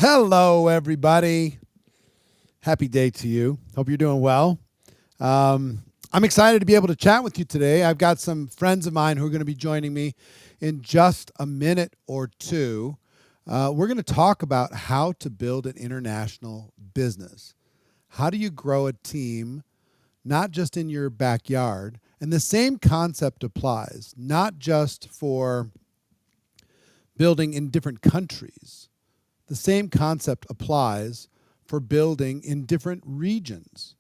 Hello, everybody. Happy day to you. Hope you're doing well. I'm excited to be able to chat with you today. I've got some friends of mine who are going to be joining me in just a minute or two. We're going to talk about how to build an international business. How do you grow a team, not just in your backyard? And the same concept applies, not just for building in different countries. The same concept applies for building in different regions,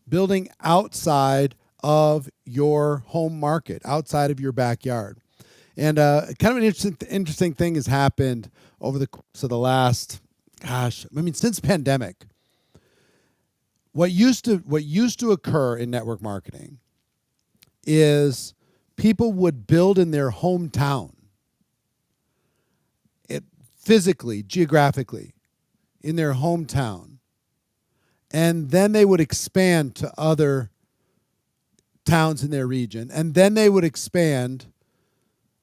building outside of your home market, outside of your backyard. And kind of an interesting thing has happened over the course of the last, since pandemic. What used to occur in network marketing is people would build in their hometown, physically, geographically, in their hometown. And then they would expand to other towns in their region. And then they would expand,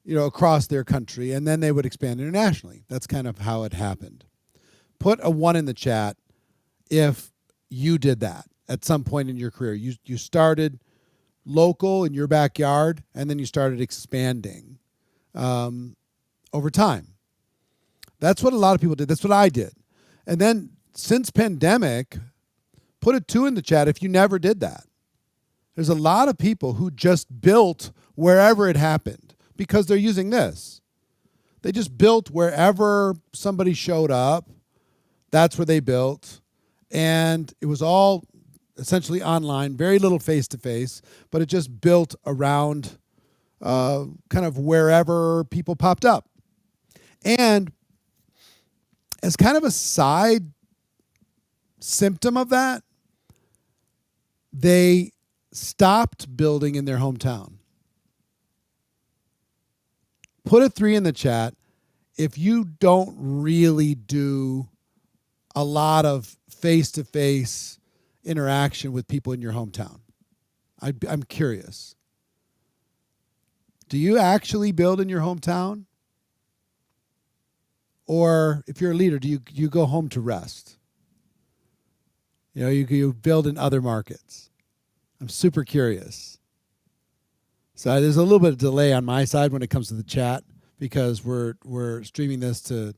across their country. And then they would expand internationally. That's kind of how it happened. Put a 1 in the chat if you did that at some point in your career. You started local in your backyard, and then you started expanding over time. That's what a lot of people did. That's what I did. And then since pandemic, put a 2 in the chat if you never did that. There's a lot of people who just built wherever it happened because they're using this. They just built wherever somebody showed up. That's where they built. And it was all essentially online, very little face-to-face, but it just built around kind of wherever people popped up. And as kind of a side symptom of that, they stopped building in their hometown. Put a 3 in the chat if you don't really do a lot of face-to-face interaction with people in your hometown. I'm curious. Do you actually build in your hometown? Or if you're a leader, do you go home to rest? You build in other markets. I'm super curious. So there's a little bit of delay on my side when it comes to the chat because we're streaming this to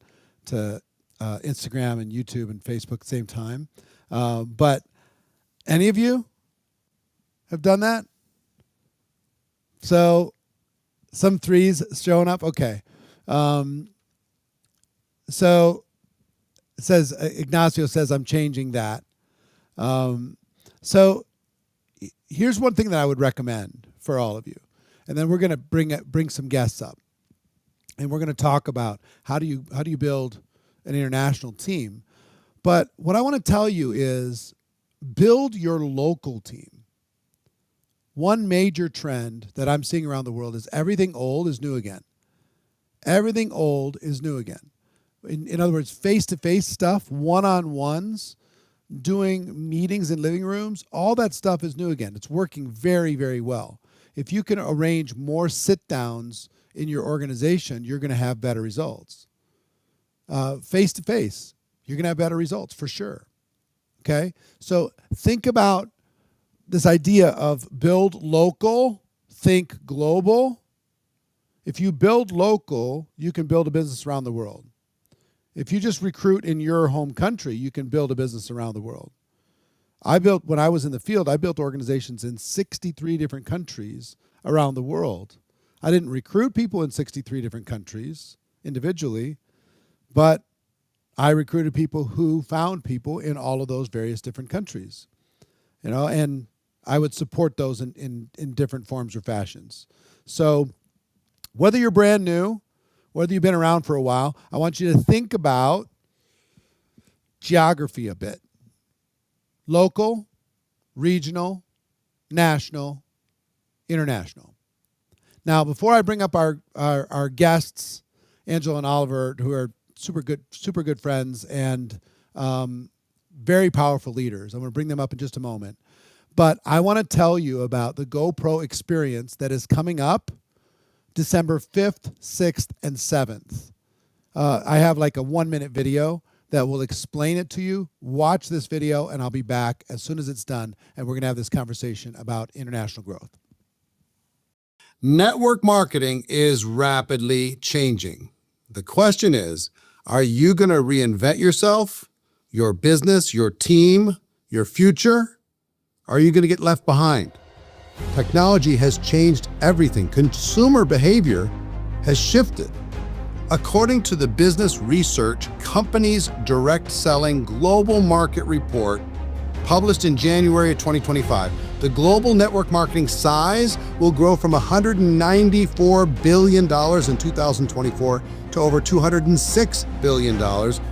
Instagram and YouTube and Facebook at the same time. But any of you have done that? So some 3s showing up. Okay. So it says, Ignacio says, I'm changing that. So here's one thing that I would recommend for all of you. And then we're going to bring some guests up. And we're going to talk about how do you build an international team. But what I want to tell you is build your local team. One major trend that I'm seeing around the world is everything old is new again. Everything old is new again. In other words, face-to-face stuff, one-on-ones, doing meetings in living rooms, all that stuff is new again. It's working very, very well. If you can arrange more sit-downs in your organization, you're going to have better results. Face-to-face, you're going to have better results for sure. Okay? So think about this idea of build local, think global. If you build local, you can build a business around the world. If you just recruit in your home country, you can build a business around the world. When I was in the field, I built organizations in 63 different countries around the world. I didn't recruit people in 63 different countries individually, but I recruited people who found people in all of those various different countries. And I would support those in different forms or fashions. So whether you're brand new, whether you've been around for a while, I want you to think about geography a bit. Local, regional, national, international. Now, before I bring up our guests, Angela and Oliver, who are super good friends and very powerful leaders, I'm going to bring them up in just a moment. But I want to tell you about the GoPro experience that is coming up December 5th, 6th, and 7th. I have like a 1-minute video that will explain it to you. Watch this video, and I'll be back as soon as it's done, and we're going to have this conversation about international growth. Network marketing is rapidly changing. The question is, are you going to reinvent yourself, your business, your team, your future? Are you going to get left behind? Technology has changed everything. Consumer behavior has shifted. According to the Business Research Companies Direct Selling Global Market Report, published in January of 2025, the global network marketing size will grow from $194 billion in 2024 to over $206 billion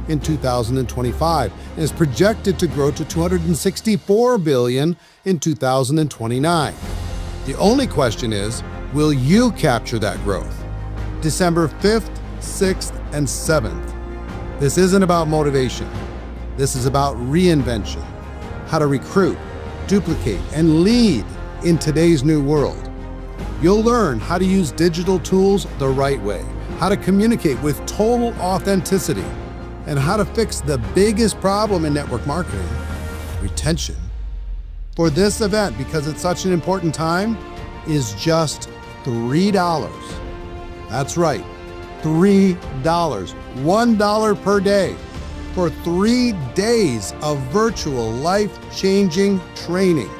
in 2025, and is projected to grow to $264 billion in 2029. The only question is, will you capture that growth? December 5th, 6th, and 7th. This isn't about motivation. This is about reinvention. How to recruit, duplicate, and lead in today's new world. You'll learn how to use digital tools the right way, how to communicate with total authenticity, and how to fix the biggest problem in network marketing, retention. For this event, because it's such an important time, is just $3. That's right, $3. $1 per day for 3 days of virtual life-changing training.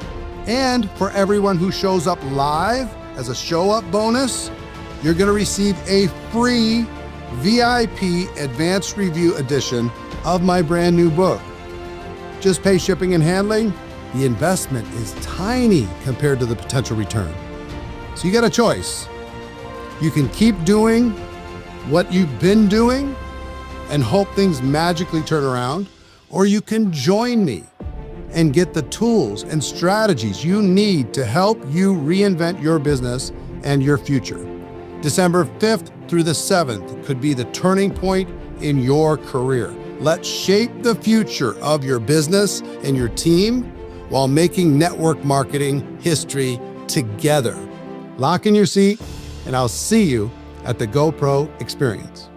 And for everyone who shows up live as a show-up bonus, you're going to receive a free VIP advanced review edition of my brand new book. Just pay shipping and handling. The investment is tiny compared to the potential return. So you got a choice. You can keep doing what you've been doing and hope things magically turn around, or you can join me and get the tools and strategies you need to help you reinvent your business and your future. December 5th through the 7th could be the turning point in your career. Let's shape the future of your business and your team while making network marketing history together. Lock in your seat, and I'll see you at the GoPro experience.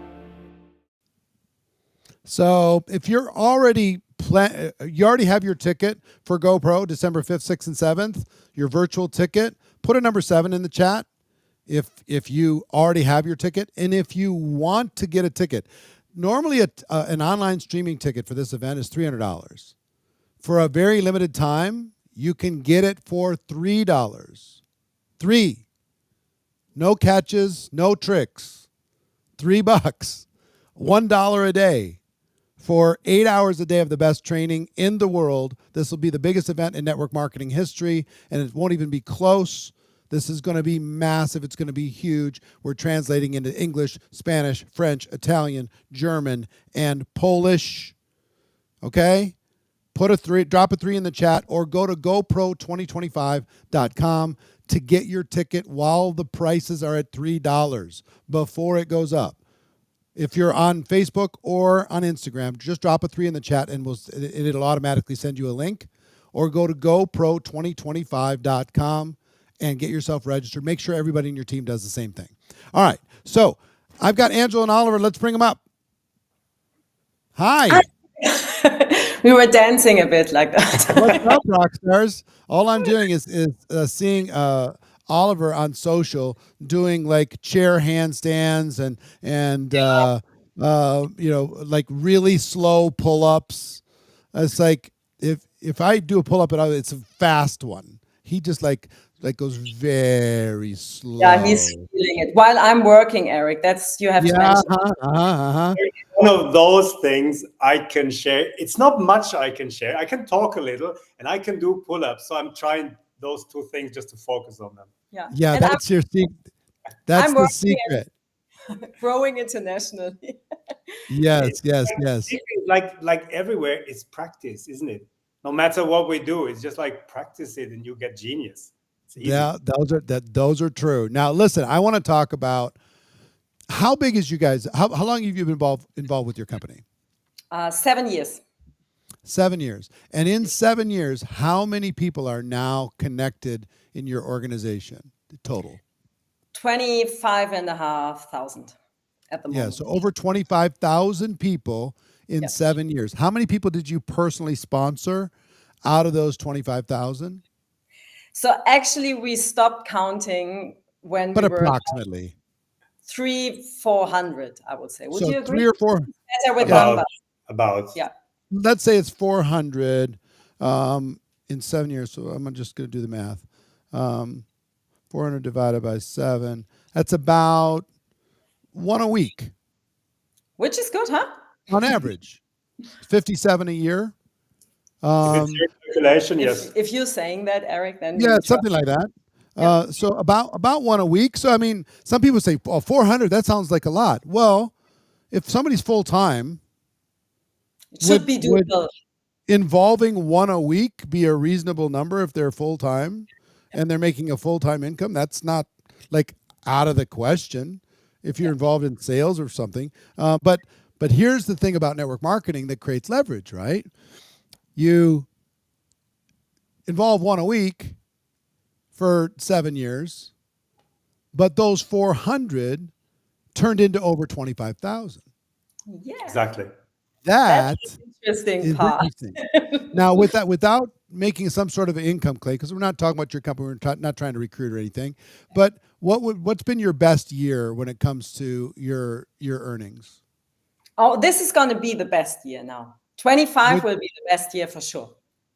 So if you already have your ticket for GoPro, December 5th, 6th, and 7th, your virtual ticket, put a number 7 in the chat if you already have your ticket. And if you want to get a ticket, normally an online streaming ticket for this event is $300. For a very limited time, you can get it for $3. $3. No catches, no tricks. $3. $1 a day. For 8 hours a day of the best training in the world. This will be the biggest event in network marketing history, and it won't even be close. This is going to be massive. It's going to be huge. We're translating into English, Spanish, French, Italian, German, and Polish. Okay? Drop a 3 in the chat, or go to GoPro2025.com to get your ticket while the prices are at $3 before it goes up. If you're on Facebook or on Instagram, just drop a 3 in the chat and it'll automatically send you a link. Or go to GoPro2025.com and get yourself registered. Make sure everybody in your team does the same thing. All right. So I've got Angela and Oliver. Let's bring them up. Hi. We were dancing a bit like that. What's up, rock stars? All I'm doing is seeing Oliver on social doing like chair handstands and like really slow pull-ups. It's like if I do a pull-up, it's a fast one. He just like goes very slow. Yeah, he's feeling it while I'm working, Eric. You have to mention. One of those things I can share. It's not much I can share. I can talk a little and I can do pull-ups. So I'm trying those 2 things just to focus on them. Yeah, that's your secret. That's the secret. Growing internationally. Yes. Like everywhere, it's practice, isn't it? No matter what we do, it's just like practice it and you get genius. Yeah, those are true. Now, listen, I want to talk about how big is you guys? How long have you been involved with your company? 7 years. 7 years. And in 7 years, how many people are now connected in your organization? Total. 25,500 at the moment. Yeah, so over 25,000 people in Yeah. 7 years. How many people did you personally sponsor out of those 25,000? So actually, we stopped counting when But we were approximately. 400, I would say. Would So you agree? 3 or 4. Better with Yeah. numbers. About. Yeah. Let's say it's 400 in 7 years. So I'm just going to do the math. 400 divided by 7. That's about 1 a week Which is good, huh? on average. 57 a year. If it's your calculation, yes. If you're saying that, Eric, then Yeah, we it's something like that. Yeah. So about 1 a week. So I mean, some people say, "Oh, 400. That sounds like a lot." Well, if somebody's full time, it should be would doable. involving 1 a week be a reasonable number if they're full time and they're making a full time income? That's not like out of the question if you're involved in sales or something. But here's the thing about network marketing that creates leverage, right? You involve 1 a week for 7 years, but those 400 turned into over 25,000. Yeah. Exactly. That That's the interesting is part. interesting. Now, without making some sort of an income claim, because we're not talking about your company, we're not trying to recruit or anything. But what's been your best year when it comes to your earnings? Oh, this is going to be the best year now. 25 will be the best year for sure.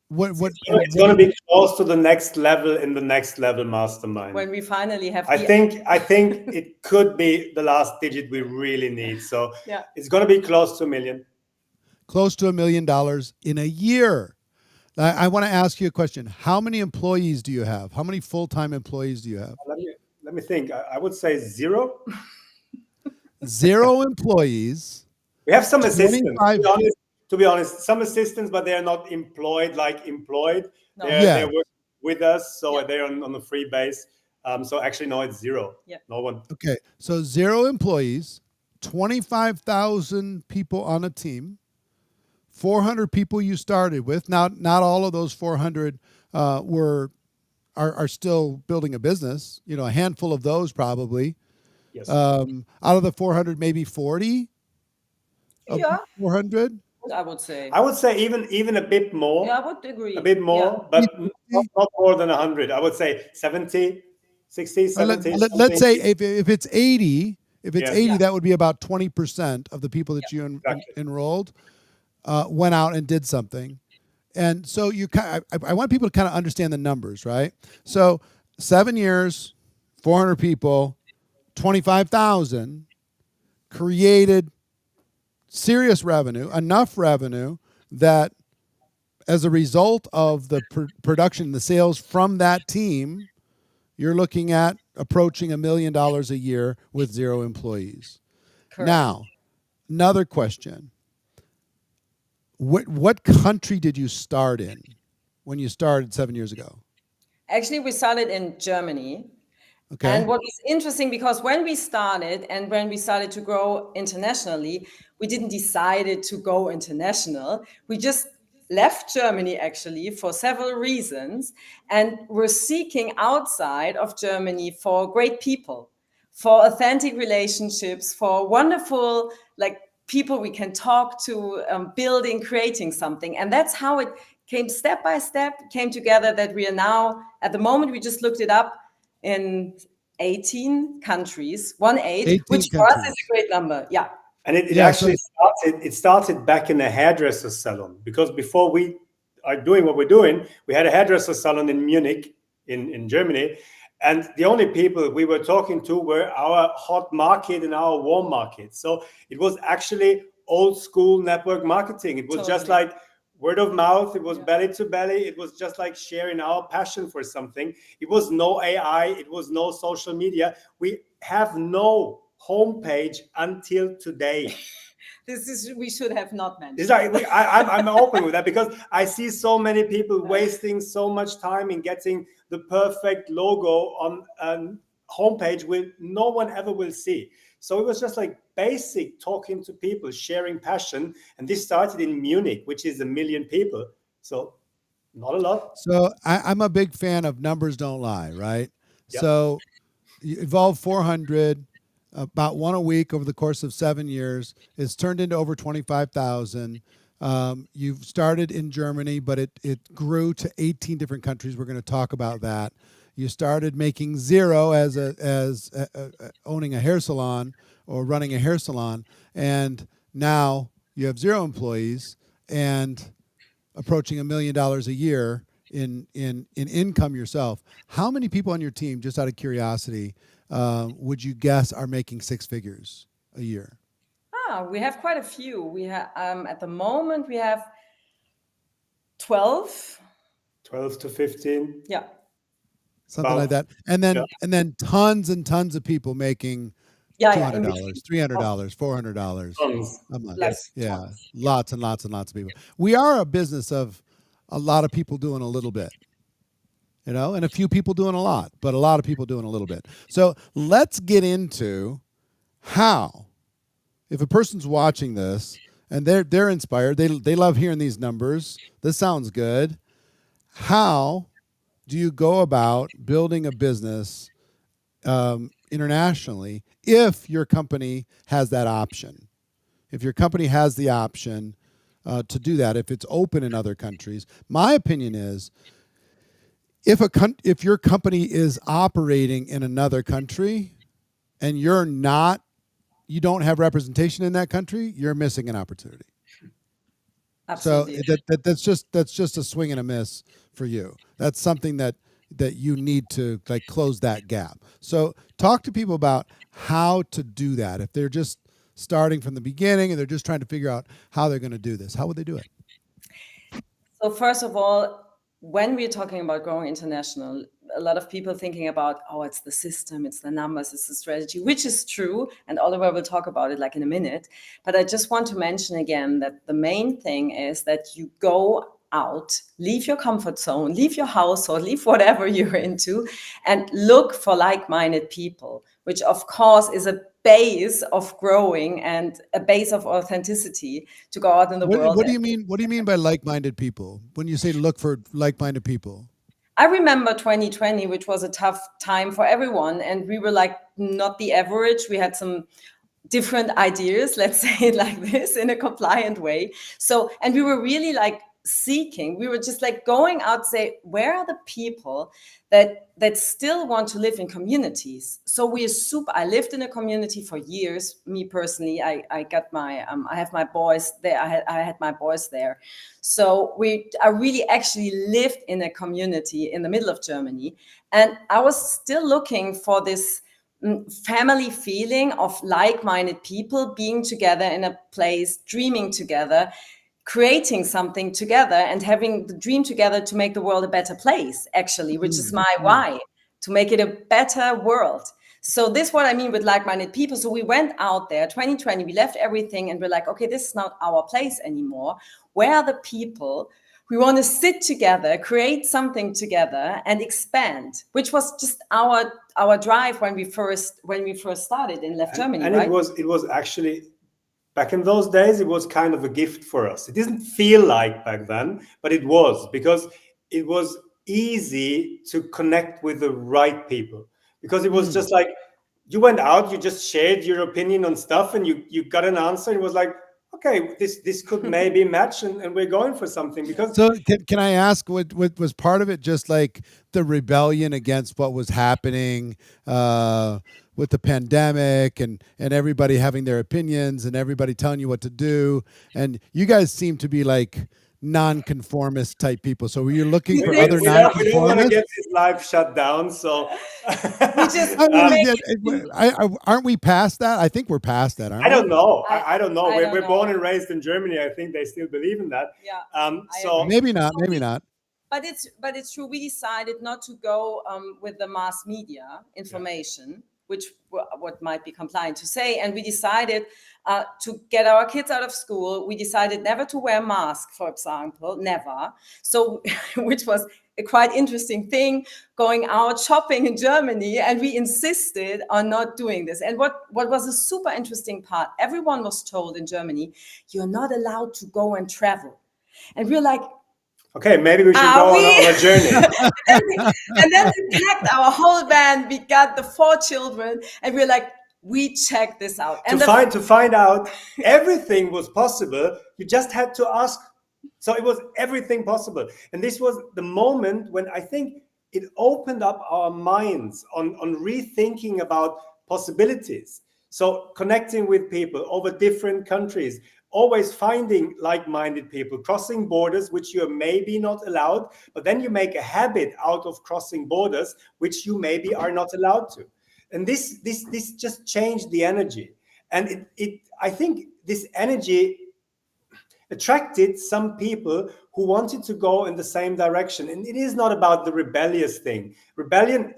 It's going to be close to the next level in the next level mastermind. When we finally have. I think it could be the last digit we really need. So Yeah. it's going to be close to $1 million. Close to $1 million in a year. I want to ask you a question. How many employees do you have? How many full-time employees do you have? Let me think. I would say 0. 0 employees. We have some assistants. 25 To be honest, some assistants, but they are not employed. No. They're working with us, so Yeah. they're on a free base. So actually, no, it's 0. Yeah. No one. Okay, so 0 employees, 25,000 people on a team, 400 people you started with. Now, not all of those 400 are still building a business. You know, a handful of those probably. Yes. Out of the 400, maybe 40 of Yeah. 400. I would say. I would say even a bit more. Yeah, I would agree. A bit more, but not more than 100. I would say 70, 60, 70. Let's say if it's 80, Yeah. that would be about 20% of the people that you enrolled went out and did something. And so I want people to kind of understand the numbers, right? So 7 years, 400 people, 25,000 created serious revenue, enough revenue that as a result of the production, the sales from that team, you're looking at approaching $1 million a year with 0 employees. Correct. Now, another question. What country did you start in when you started 7 years ago? Actually, we started in Germany. Okay. And what is interesting, because when we started to grow internationally, we didn't decide to go international. We just left Germany actually for several reasons, and we're seeking outside of Germany for great people, for authentic relationships, for wonderful people we can talk to, building, creating something. And that's how it came step by step, came together, that we are now, at the moment, we just looked it up, in 18 countries, 18, which for us is a great number. Yeah. And it actually started back in a hairdresser salon, because before we are doing what we're doing, we had a hairdresser salon in Munich, in Germany. And the only people we were talking to were our hot market and our warm market. So it was actually old school network marketing. It was just like word of mouth. It was belly to belly. It was just like sharing our passion for something. It was no AI. It was no social media. We have no homepage until today. We should have not mentioned. It's like I'm open with that, because I see so many people wasting so much time in getting the perfect logo on a homepage where no one ever will see. So it was just like basic talking to people, sharing passion. And this started in Munich, which is 1 million people. So not a lot. So I'm a big fan of numbers don't lie, right? Yeah. So you involve 400. about one a week over the course of 7 years. It's turned into over 25,000. You've started in Germany, but it grew to 18 different countries. We're going to talk about that. You started making zero as owning a hair salon or running a hair salon, and now you have zero employees and approaching $1 million a year in income yourself. How many people on your team, just out of curiosity, would you guess are making six figures a year? We have quite a few. We have at the moment we have 12. 12 to 15. Yeah. Something About- like that. And then tons and tons of people making $200, $300, $400 Tons. a month. Yes. Yeah. Tons. Lots and lots and lots of people. We are a business of a lot of people doing a little bit. And a few people doing a lot, but a lot of people doing a little bit. So let's get into how, if a person's watching this and they're inspired, they love hearing these numbers. This sounds good. How do you go about building a business internationally if your company has that option? If your company has the option to do that, if it's open in other countries, my opinion is if your company is operating in another country and you don't have representation in that country, you're missing an opportunity. Absolutely. So that's just a swing and a miss for you. That's something that you need to close that gap. So talk to people about how to do that. If they're just starting from the beginning and they're just trying to figure out how they're going to do this, how would they do it? So first of all, when we're talking about growing international, a lot of people thinking about, it's the system, it's the numbers, it's the strategy, which is true. And Oliver will talk about it in a minute. But I just want to mention again that the main thing is that you go out, leave your comfort zone, leave your household, leave whatever you're into, and look for like-minded people, which of course is a base of growing and a base of authenticity to go out in the world. What do you mean? What do you mean by like-minded people? When you say look for like-minded people? I remember 2020, which was a tough time for everyone, and we were not the average. We had some different ideas, let's say it like this, in a compliant way. So, and we were really seeking, we were just going out, say, where are the people that still want to live in communities? So I lived in a community for years. Me personally, I got my, I have my boys there. I had my boys there. So I really actually lived in a community in the middle of Germany. And I was still looking for this family feeling of like-minded people being together in a place, dreaming together, creating something together, and having the dream together to make the world a better place, actually, which is my why, to make it a better world. So this is what I mean with like-minded people. So we went out there, 2020, we left everything and we're like, okay, this is not our place anymore. Where are the people? We want to sit together, create something together, and expand, which was just our drive when we first started and left Germany. And right? it was actually, back in those days, it was kind of a gift for us. It didn't feel like back then, but it was, because it was easy to connect with the right people. Because it was just you went out, you just shared your opinion on stuff, and you got an answer. And it was like, okay, this could maybe match, and we're going for something. Because so can I ask, what was part of it just the rebellion against what was happening with the pandemic and everybody having their opinions and everybody telling you what to do? And you guys seem to be non-conformist type people. So were you looking for other non-conformists? We don't want to get his life shut down. So we just aren't we past that? I think we're past that, aren't we? I don't know. I don't know. I don't We're know. born and raised in Germany. I think they still believe in that. Yeah. So Maybe not. But it's true. We decided not to go with the mass media information, which what might be compliant to say. And we decided to get our kids out of school. We decided never to wear masks, for example, never. So, which was a quite interesting thing, going out shopping in Germany, and we insisted on not doing this. And what was a super interesting part, everyone was told in Germany, you're not allowed to go and travel. And we're like, okay, maybe we should go on a journey. and then we packed our whole van. We got the 4 children, and we're like, we checked this out. And to find out everything was possible, you just had to ask. So it was everything possible. And this was the moment when I think it opened up our minds on rethinking about possibilities. So connecting with people over different countries, always finding like-minded people, crossing borders, which you are maybe not allowed, but then you make a habit out of crossing borders, which you maybe are not allowed to. And this just changed the energy. And I think this energy attracted some people who wanted to go in the same direction. And it is not about the rebellious thing. Rebellion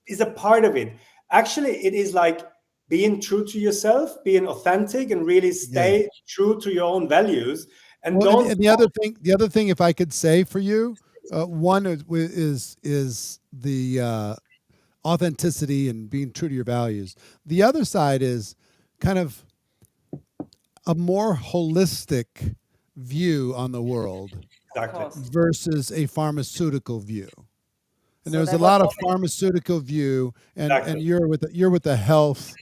is a part of it. Actually, it is like being true to yourself, being authentic, and really stay true to your own values. And and the other thing, if I could say for you, one is the authenticity and being true to your values. The other side is kind of a more holistic view on the world versus a pharmaceutical view. And there's a lot of pharmaceutical view, and you're with the health,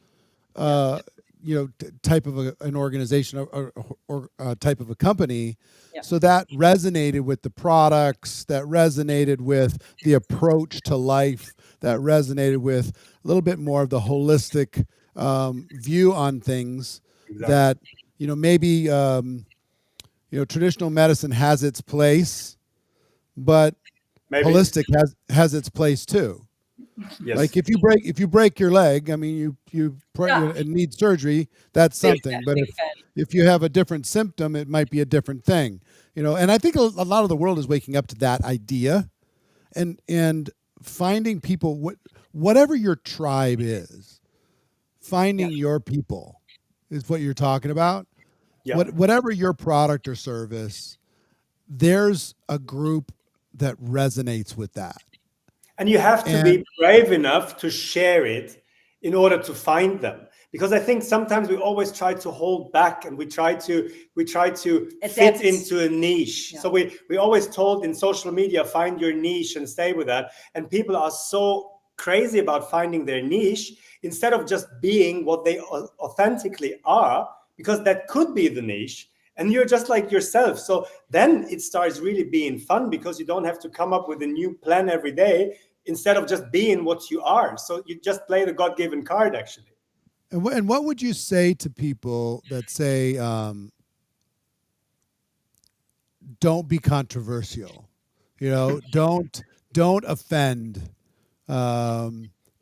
type of an organization or type of a company. Yeah. So that resonated with the products, that resonated with the approach to life, that resonated with a little bit more of the holistic view on things. That maybe traditional medicine has its place, but holistic has its place too. Yes. Like if you break your leg, I mean you need surgery, that's something. But if you have a different symptom, it might be a different thing. And I think a lot of the world is waking up to that idea, and finding people, whatever your tribe is, finding your people is what you're talking about. Yeah. Whatever your product or service, there's a group that resonates with that. And you have to be brave enough to share it in order to find them. Because I think sometimes we always try to hold back, and we try to fit into a niche. Yeah. So we always told in social media, find your niche and stay with that. And people are so crazy about finding their niche instead of just being what they authentically are, because that could be the niche. And you're just like yourself. So then it starts really being fun, because you don't have to come up with a new plan every day instead of just being what you are. So you just play the God-given card, actually. And what would you say to people that say, don't be controversial, don't offend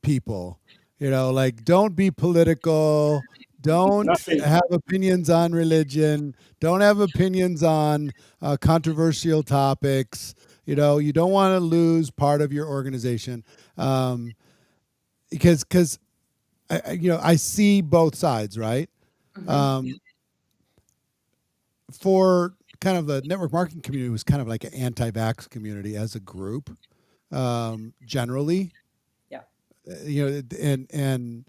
people, like don't be political, don't have opinions on religion, don't have opinions on controversial topics. You don't want to lose part of your organization, because I see both sides, right? Mm-hmm. For kind of the network marketing community was kind of like an anti-vax community as a group, generally. Yeah. And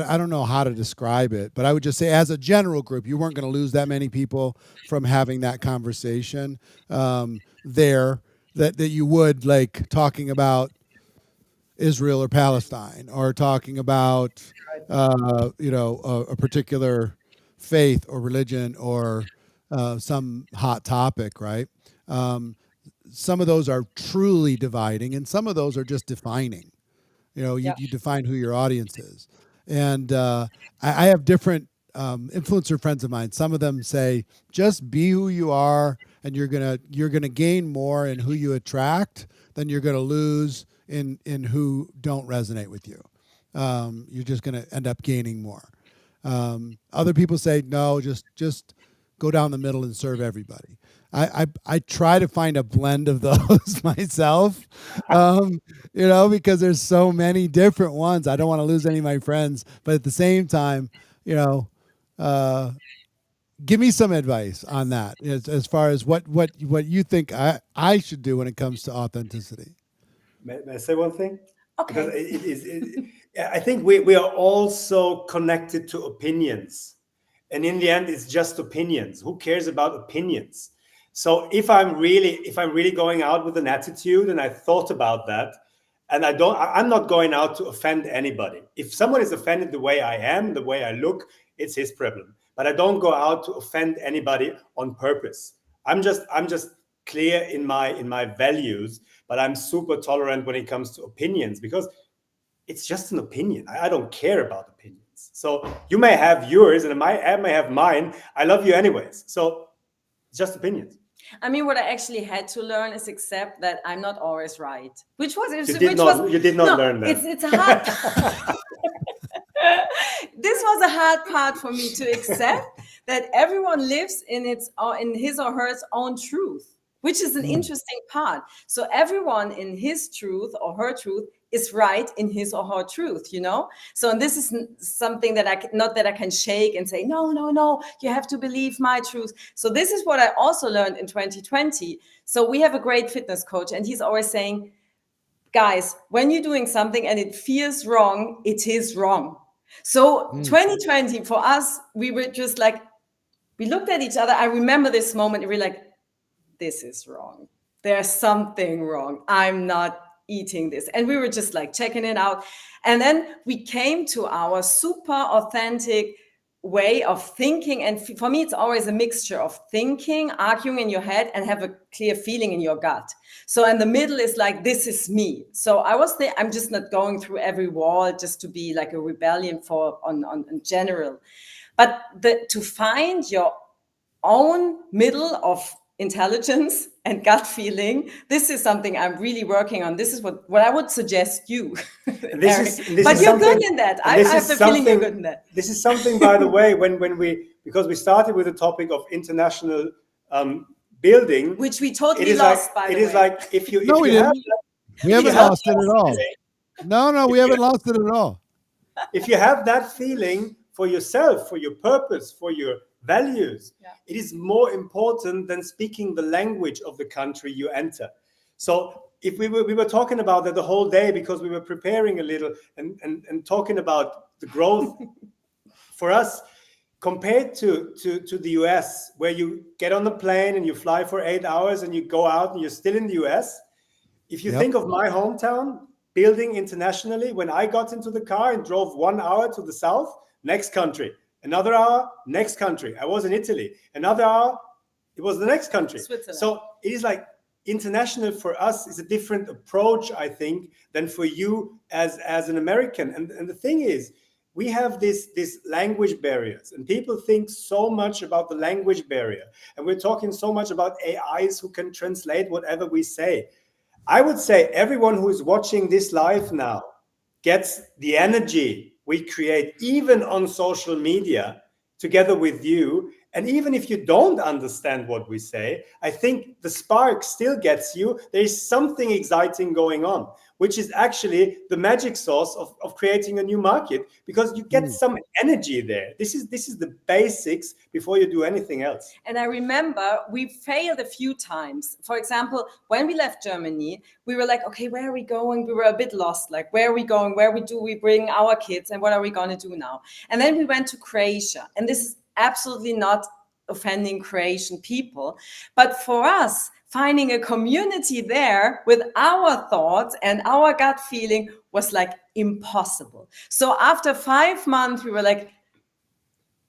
I don't know how to describe it, but I would just say as a general group, you weren't going to lose that many people from having that conversation there that you would, like, talking about Israel or Palestine, or talking about a particular faith or religion, or some hot topic, right? Some of those are truly dividing, and some of those are just defining. You define who your audience is. And I have different influencer friends of mine. Some of them say, just be who you are, and you're gonna gain more in who you attract than you're gonna lose in who don't resonate with you. You're just gonna end up gaining more. Other people say, no, just go down the middle and serve everybody. I try to find a blend of those myself, because there's so many different ones. I don't want to lose any of my friends, but at the same time, give me some advice on that as far as what you think I should do when it comes to authenticity. May I say one thing? Okay. Because I think we are all so connected to opinions. And in the end, it's just opinions. Who cares about opinions? So if I'm really going out with an attitude, and I thought about that, And I'm not going out to offend anybody. If someone is offended the way I am, the way I look, it's his problem. But I don't go out to offend anybody on purpose. I'm just clear in my values, but I'm super tolerant when it comes to opinions, because it's just an opinion. I don't care about opinions. So you may have yours and I may have mine. I love you anyways. So it's just opinions. I mean, what I actually had to learn is accept that I'm not always right, which was You did not learn that. It's a hard. This was a hard part for me to accept, that everyone lives in his or her own truth, which is an interesting part. So everyone in his truth or her truth is right in his or her truth, you know? So, and this is something that not that I can shake and say, no, you have to believe my truth. So this is what I also learned in 2020. So we have a great fitness coach, and he's always saying, guys, when you're doing something and it feels wrong, it is wrong. So 2020 for us, we were just like, we looked at each other. I remember this moment, and we're like, this is wrong. There's something wrong. I'm not eating this. And we were just like checking it out. And then we came to our super authentic way of thinking. And for me, it's always a mixture of thinking, arguing in your head, and have a clear feeling in your gut. So in the middle is like, this is me. So I was there. I'm just not going through every wall just to be like a rebellion on general. But to find your own middle of intelligence and gut feeling, this is something I'm really working on. This is what I would suggest you. But you're good in that. I have the feeling you're good in that. This is something, by the way, because we started with the topic of international building, which we totally lost. By the way, it is like if you we haven't lost it at all. No, we haven't lost it at all. If you have that feeling for yourself, for your purpose, for your values, it is more important than speaking the language of the country you enter. So if we were talking about that the whole day, because we were preparing a little and talking about the growth for us, compared to the US, where you get on the plane and you fly for 8 hours and you go out and you're still in the US. If you think of my hometown, building internationally, when I got into the car and drove 1 hour to the south, next country. Another hour, next country. I was in Italy. Another hour, it was the next country. So it is like international for us is a different approach, I think, than for you as an American. And the thing is, we have this language barriers, and people think so much about the language barrier. And we're talking so much about AIs who can translate whatever we say. I would say everyone who is watching this live now gets the energy we create, even on social media, together with you. And even if you don't understand what we say, I think the spark still gets you. There is something exciting going on, which is actually the magic sauce of creating a new market, because you get some energy there. This is the basics before you do anything else. And I remember we failed a few times. For example, when we left Germany, we were like, okay, where are we going? We were a bit lost. Like, where are we going? Where do we bring our kids? And what are we going to do now? And then we went to Croatia. And this is absolutely not offending Croatian people. But for us, finding a community there with our thoughts and our gut feeling was like impossible. So after 5 months, we were like,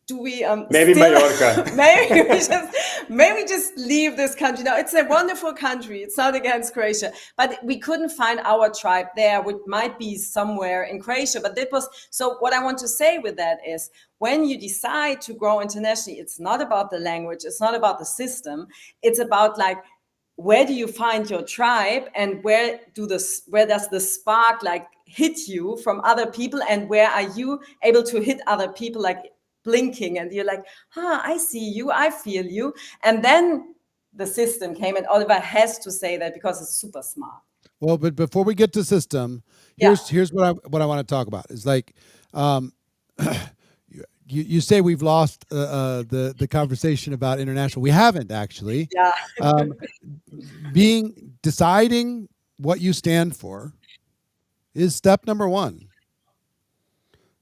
do we maybe Mallorca? maybe just leave this country now. It's a wonderful country. It's not against Croatia, but we couldn't find our tribe there, which might be somewhere in Croatia. But that was so. What I want to say with that is, when you decide to grow internationally, it's not about the language. It's not about the system. It's about like, where do you find your tribe, and where does the spark like hit you from other people, and where are you able to hit other people like blinking, and you're like, I see you, I feel you. And then the system came, and Oliver has to say that because it's super smart. Well, but before we get to system, here's what I want to talk about. Is like, you say we've lost the conversation about international. We haven't actually. Yeah. Deciding what you stand for is step number one.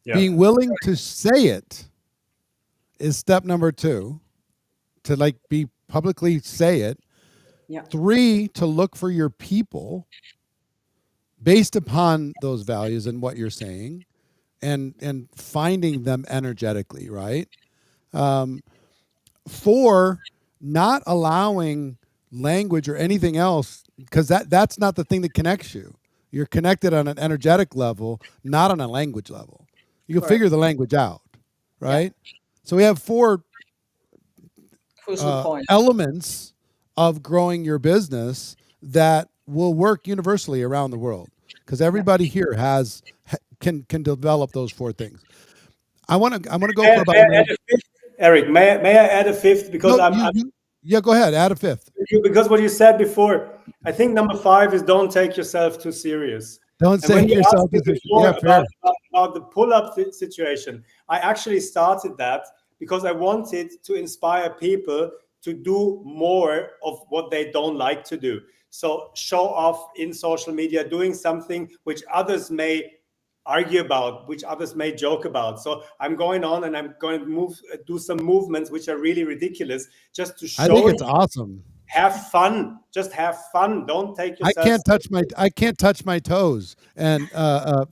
Yeah. Being willing to say it is step number two. To like be publicly say it. Yeah. 3, to look for your people. based upon those values and what you're saying, and finding them energetically, right? For not allowing language or anything else, because that's not the thing that connects you. You're connected on an energetic level, not on a language level. You can Correct. figure the language out, Yeah. right? So we have four Crucial point. elements of growing your business that will work universally around the world, because everybody here can develop those four things. I'm gonna go for about May I add a fifth, Eric? May I add a fifth? Because no, yeah, go ahead, add a fifth. because what you said before, I think number 5 is don't take yourself too serious. Don't And when say you asked yourself me this. before Yeah, fair. about the pull-up situation, I actually started that because I wanted to inspire people to do more of what they don't like to do. So show off in social media, doing something which others may argue about, which others may joke about. So I'm going on and I'm going to do some movements which are really ridiculous, just to I think show it's you. awesome. Have fun. Just have fun. Don't take I yourself. can't touch my toes and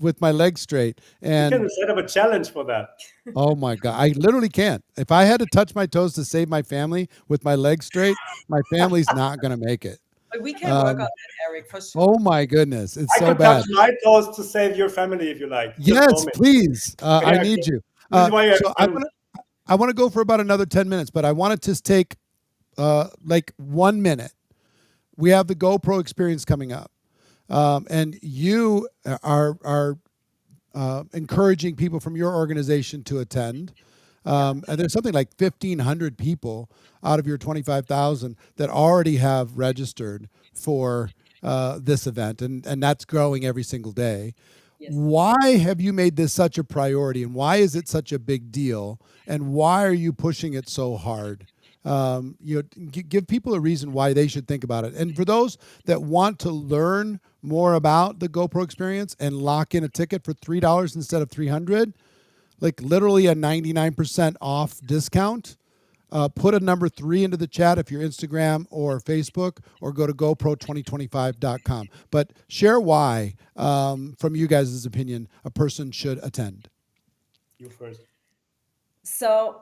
with my legs straight. You And can set up a challenge for that. oh my God, I literally can't. If I had to touch my toes to save my family with my legs straight, my family's not going to make it. But we can work on that, Eric, for sure. Oh my goodness, it's I so could touch bad. my toes to save your family if you like. Just Yes, moment. please. I Yeah, need you. this is why you have So fun. I want to go for about another 10 minutes, but I want to just take like 1 minute. We have the GoPro experience coming up, and you are encouraging people from your organization to attend. And there's something like 1,500 people out of your 25,000 that already have registered for this event, and that's growing every single day. Yes. Why have you made this such a priority, and why is it such a big deal, and why are you pushing it so hard? Give people a reason why they should think about it. And for those that want to learn more about the GoPro experience and lock in a ticket for $3 instead of $300, like literally a 99% off discount, put a number 3 into the chat if you're Instagram or Facebook, or go to GoPro2025.com. But share why, from you guys' opinion, a person should attend. You first. So,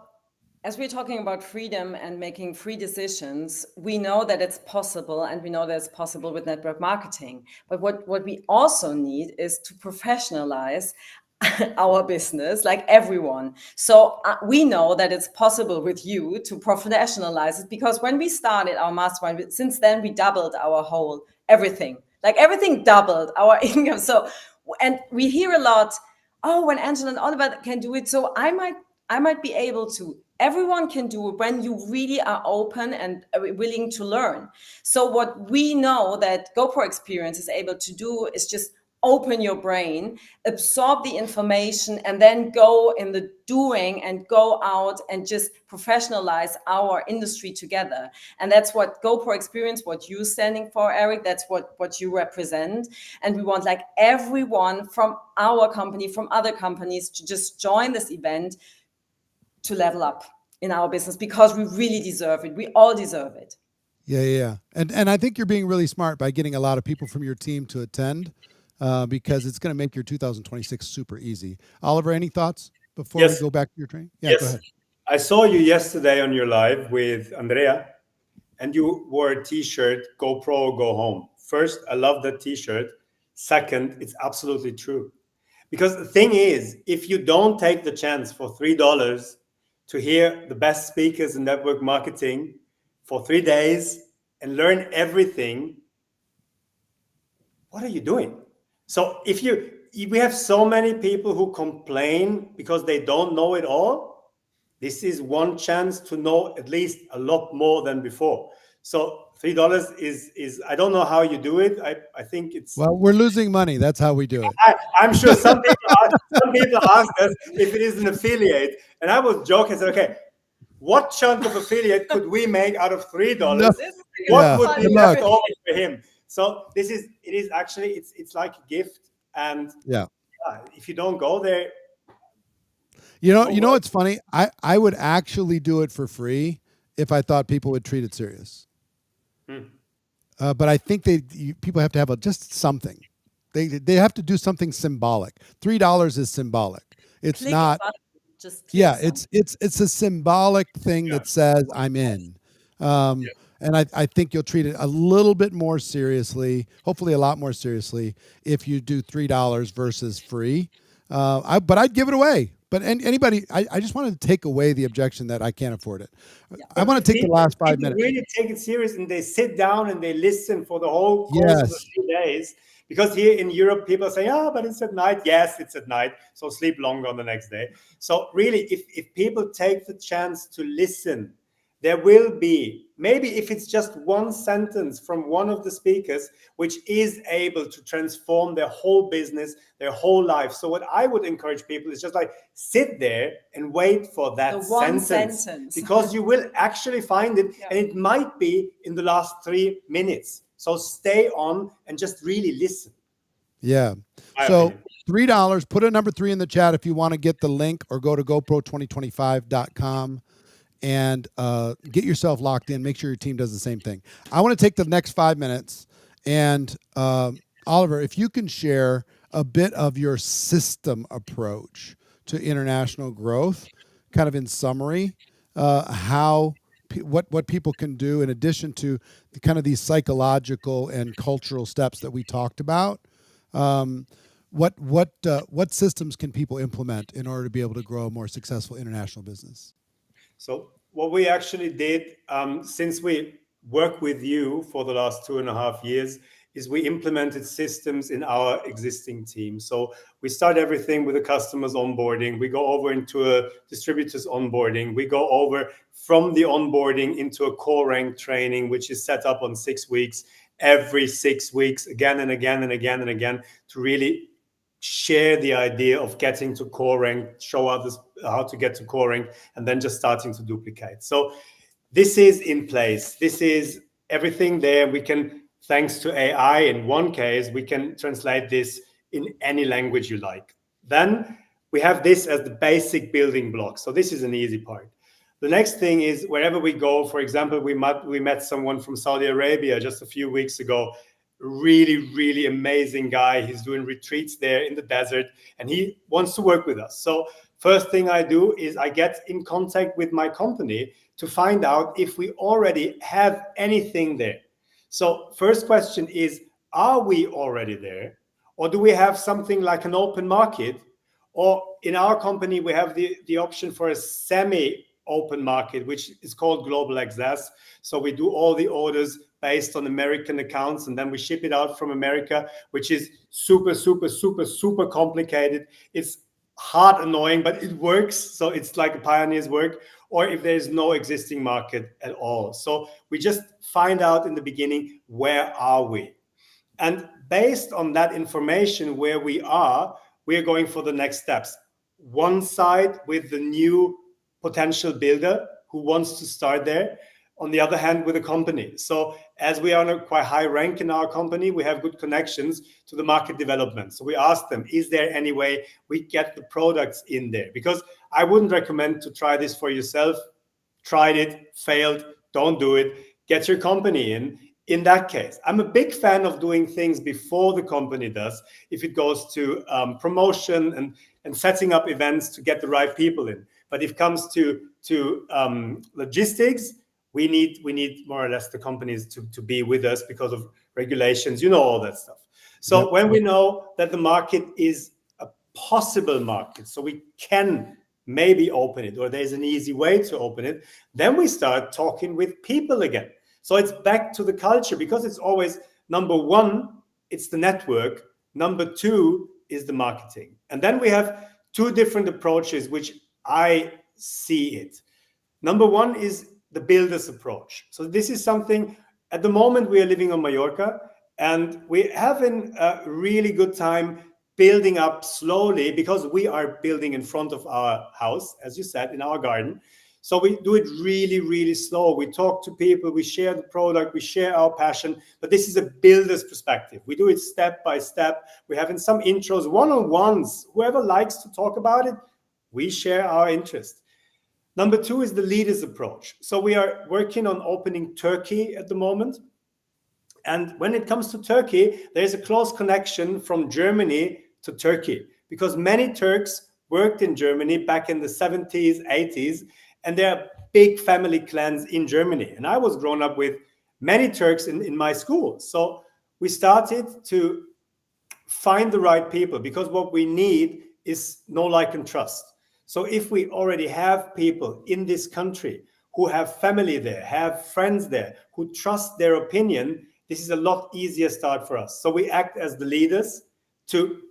as we're talking about freedom and making free decisions, we know that it's possible, and we know that it's possible with network marketing. But what we also need is to professionalize our business, like everyone. So we know that it's possible with you to professionalize it, because when we started our mastermind, since then we doubled our whole everything. Like everything doubled our income. So, and we hear a lot, oh, when Angela and Oliver can do it, so I might be able to. Everyone can do it when you really are open and willing to learn. So what we know that GoPro Experience is able to do is just open your brain, absorb the information, and then go in the doing and go out and just professionalize our industry together. And that's what GoPro Experience, what you're standing for, Eric, that's what you represent. And we want like everyone from our company, from other companies, to just join this event to level up in our business, because we really deserve it. We all deserve it. Yeah. And I think you're being really smart by getting a lot of people from your team to attend, because it's going to make your 2026 super easy. Oliver, any thoughts before Yes. we go back to your training? Yeah, Yes. go ahead. I saw you yesterday on your live with Andrea, and you wore a t-shirt, GoPro, go home. First, I love that t-shirt. Second, it's absolutely true. Because the thing is, if you don't take the chance for $3 to hear the best speakers in network marketing for 3 days and learn everything, what are you doing? So we have so many people who complain because they don't know it all. This is one chance to know at least a lot more than before. So $3 is I don't know how you do it. I think it's, Well, we're losing money. That's how we do it. I'm sure some people ask us if it is an affiliate, and I was joking. I said, okay, what chunk of affiliate could we make out of $3? No. What Yeah, would be good left luck. over for him? So it is actually it's like a gift, and Yeah. if you don't go there, You know what's funny? I would actually do it for free if I thought people would treat it serious. But I think people have to have just something. They have to do something symbolic. $3 is symbolic. It's Click a not. button, just click Yeah, something. it's a symbolic thing Yeah. that says I'm in. And I think you'll treat it a little bit more seriously, hopefully a lot more seriously, if you do $3 versus free. But I'd give it away. But anybody, I just wanted to take away the objection that I can't afford it. I want to take the last 5 People minutes. really take it serious and they sit down and they listen for the whole course of the Yes. 3 days. Because here in Europe, people say, "Oh, but it's at night." Yes, it's at night, so sleep longer on the next day. So really, if people take the chance to listen, there will be, maybe if it's just one sentence from one of the speakers, which is able to transform their whole business, their whole life. So what I would encourage people is just like sit there and wait for that The one sentence, sentence. because you will actually find it, and it might be in the last 3 minutes. So stay on and just really listen. Yeah. My So opinion. $3, put a number 3 in the chat if you want to get the link, or go to GoPro2025.com and get yourself locked in. Make sure your team does the same thing. I want to take the next 5 minutes and Oliver, if you can share a bit of your system approach to international growth, kind of in summary, what people can do in addition to kind of these psychological and cultural steps that we talked about. What systems can people implement in order to be able to grow a more successful international business? So what we actually did, since we work with you for the last 2.5 years, is we implemented systems in our existing team. So we start everything with the customer's onboarding. We go over into a distributor's onboarding. We go over from the onboarding into a core rank training, which is set up on 6 weeks, every 6 weeks, again and again and again and again, to really share the idea of getting to core rank, show others how to get to core rank, and then just starting to duplicate. So this is in place. This is everything there. We can, thanks to AI in one case, we can translate this in any language you like. Then we have this as the basic building block. So this is an easy part. The next thing is wherever we go, for example, we met someone from Saudi Arabia just a few weeks ago. Really amazing guy. He's doing retreats there in the desert and he wants to work with us. So first thing I do is I get in contact with my company to find out if we already have anything there. So first question is, are we already there? Or do we have something like an open market? Or in our company, we have the option for a semi-open market, which is called Global Access. So we do all the orders based on American accounts, and then we ship it out from America, which is super complicated. It's hard, annoying, but it works. So it's like a pioneer's work. Or if there's no existing market at all. So we just find out in the beginning, where are we? And based on that information, where we are going for the next steps. One side with the new potential builder who wants to start there. On the other hand, with a company. So as we are on a quite high rank in our company, we have good connections to the market development. So we ask them, is there any way we get the products in there? Because I wouldn't recommend to try this for yourself. Tried it, failed, don't do it. Get your company in that case. I'm a big fan of doing things before the company does, if it goes to promotion and setting up events to get the right people in. But if it comes to logistics, we need more or less the companies to be with us because of regulations, all that stuff. So when we know that the market is a possible market, so we can maybe open it, or there's an easy way to open it, then we start talking with people again. So it's back to the culture, because it's always number one, it's the network. Number two is the marketing. And then we have two different approaches, which I see it. Number one is the builder's approach. So this is something, at the moment we are living on Mallorca, and we're having a really good time building up slowly, because we are building in front of our house, as you said, in our garden. So we do it really slow. We talk to people, we share the product, we share our passion, but this is a builder's perspective. We do it step by step. We have in some intros, one-on-ones, whoever likes to talk about it, we share our interest. Number two is the leader's approach. So we are working on opening Turkey at the moment. And when it comes to Turkey, there's a close connection from Germany to Turkey, because many Turks worked in Germany back in the 70s, 80s, and there are big family clans in Germany. And I was grown up with many Turks in my school. So we started to find the right people, because what we need is know, like, and trust. So if we already have people in this country who have family there, have friends there, who trust their opinion, this is a lot easier start for us. So we act as the leaders to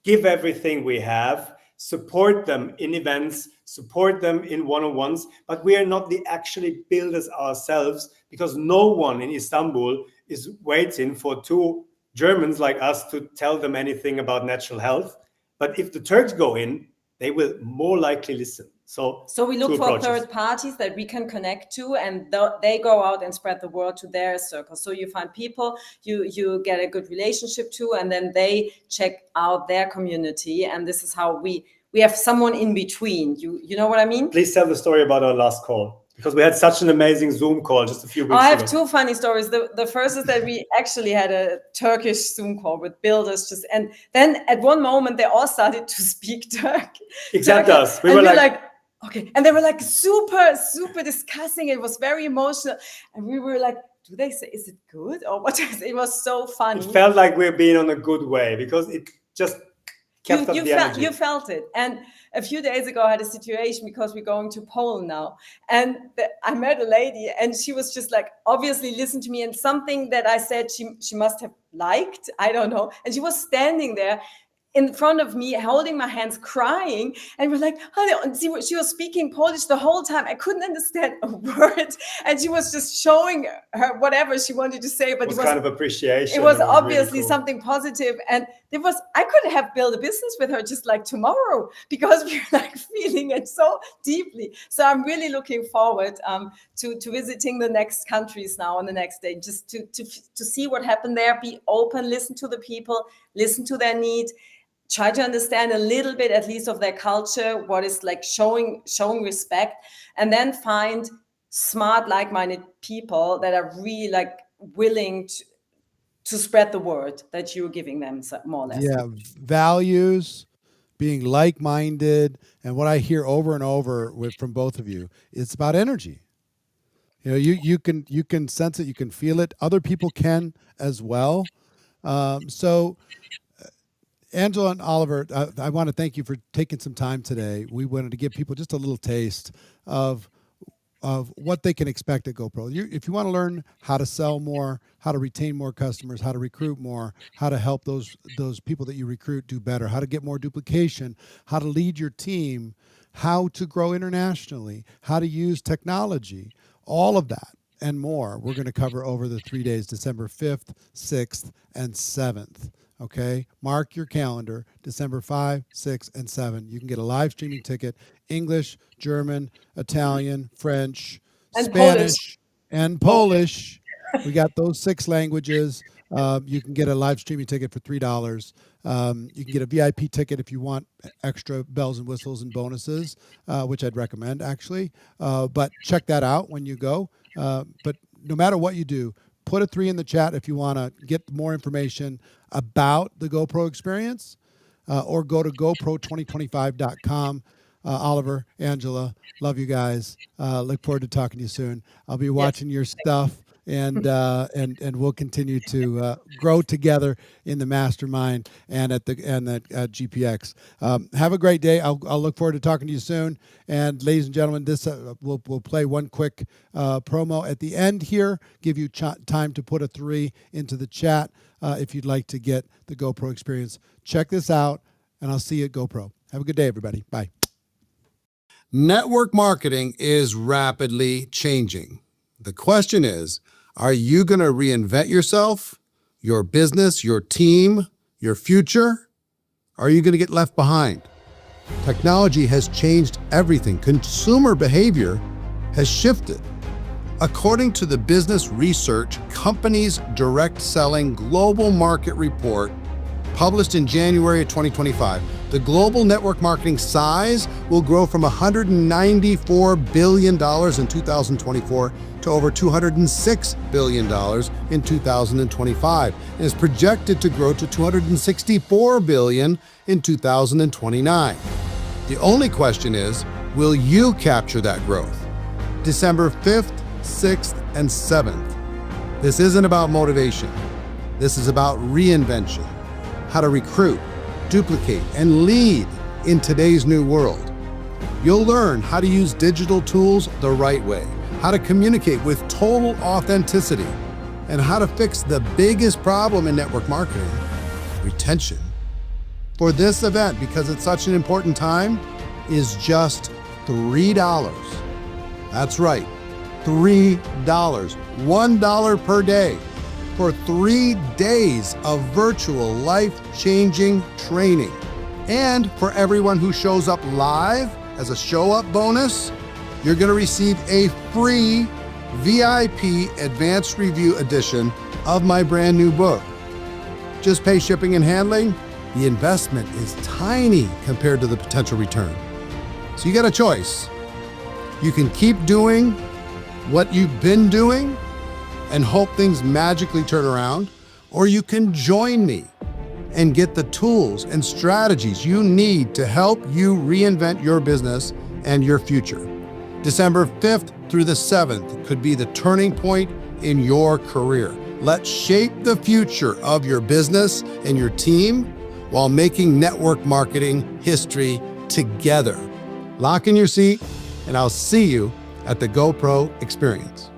give everything we have, support them in events, support them in one-on-ones, but we are not the actually builders ourselves, because no one in Istanbul is waiting for two Germans like us to tell them anything about natural health. But if the Turks go in, they will more likely listen. So we look for third parties that we can connect to, and they go out and spread the word to their circle. So you find people you get a good relationship to, and then they check out their community. And this is how we have someone in between. You know what I mean? Please tell the story about our last call, because we had such an amazing Zoom call just a few weeks ago. I have two funny stories. The first is that we actually had a Turkish Zoom call with builders, and then at one moment they all started to speak Turkish. Except us. We were like, okay. And they were like super discussing. It was very emotional. And we were like, do they say, is it good? Or what? It was so funny. It felt like we're being on a good way, because it just kept up the energy. You felt it. And a few days ago, I had a situation, because we're going to Poland now. And I met a lady, and she was just like, obviously listened to me, and something that I said she must have liked. I don't know. And she was standing there in front of me, holding my hands, crying, and we're like, oh, and she was speaking Polish the whole time. I couldn't understand a word, and she was just showing her whatever she wanted to say. But it was kind of appreciation. It was obviously really cool. Something positive, and I could have built a business with her just like tomorrow, because we're like feeling it so deeply. So I'm really looking forward to visiting the next countries now on the next day, just to see what happened there. Be open, listen to the people, listen to their need. Try to understand a little bit, at least, of their culture, what is like showing respect, and then find smart, like-minded people that are really like willing to spread the word that you're giving them, more or less. Yeah, values, being like-minded, and what I hear over and over from both of you, it's about energy. You know, you can sense it, you can feel it. Other people can as well. So. Angela and Oliver, I want to thank you for taking some time today. We wanted to give people just a little taste of what they can expect at GoPro. If you want to learn how to sell more, how to retain more customers, how to recruit more, how to help those people that you recruit do better, how to get more duplication, how to lead your team, how to grow internationally, how to use technology, all of that and more, we're going to cover over the 3 days, December 5th, 6th, and 7th. Okay, mark your calendar, December 5, 6, and 7. You can get a live streaming ticket, English, German, Italian, French, and Spanish, and Polish. We got those 6 languages. You can get a live streaming ticket for $3. You can get a VIP ticket if you want extra bells and whistles and bonuses, which I'd recommend, actually. But check that out when you go. But no matter what you do, put a 3 in the chat if you want to get more information about the GoPro experience, or go to GoPro2025.com. Oliver, Angela, love you guys. Look forward to talking to you soon. I'll be watching your stuff, and we'll continue to grow together in the mastermind and at GPX. Have a great day. I'll look forward to talking to you soon. And ladies and gentlemen, this we'll play one quick promo at the end here. Give you time to put a 3 into the chat if you'd like to get the GoPro experience. Check this out, and I'll see you at GoPro. Have a good day, everybody. Bye. Network marketing is rapidly changing. The question is, are you going to reinvent yourself, your business, your team, your future? Or are you going to get left behind? Technology has changed everything. Consumer behavior has shifted. According to the Business Research Companies Direct Selling Global Market Report, published in January of 2025, The global network marketing size will grow from $194 billion in 2024 to over $206 billion in 2025, and is projected to grow to $264 billion in 2029. The only question is, will you capture that growth? December 5th, 6th, and 7th. This isn't about motivation. This is about reinvention, how to recruit, duplicate, and lead in today's new world. You'll learn how to use digital tools the right way, how to communicate with total authenticity, and how to fix the biggest problem in network marketing, retention. For this event, because it's such an important time, is just $3. That's right, $3, $1 per day, for 3 days of virtual life-changing training. And for everyone who shows up live as a show-up bonus, you're going to receive a free VIP advanced review edition of my brand new book. Just pay shipping and handling. The investment is tiny compared to the potential return. So you got a choice. You can keep doing what you've been doing and hope things magically turn around, or you can join me and get the tools and strategies you need to help you reinvent your business and your future. December 5th through the 7th could be the turning point in your career. Let's shape the future of your business and your team while making network marketing history together. Lock in your seat, and I'll see you at the GoPro experience.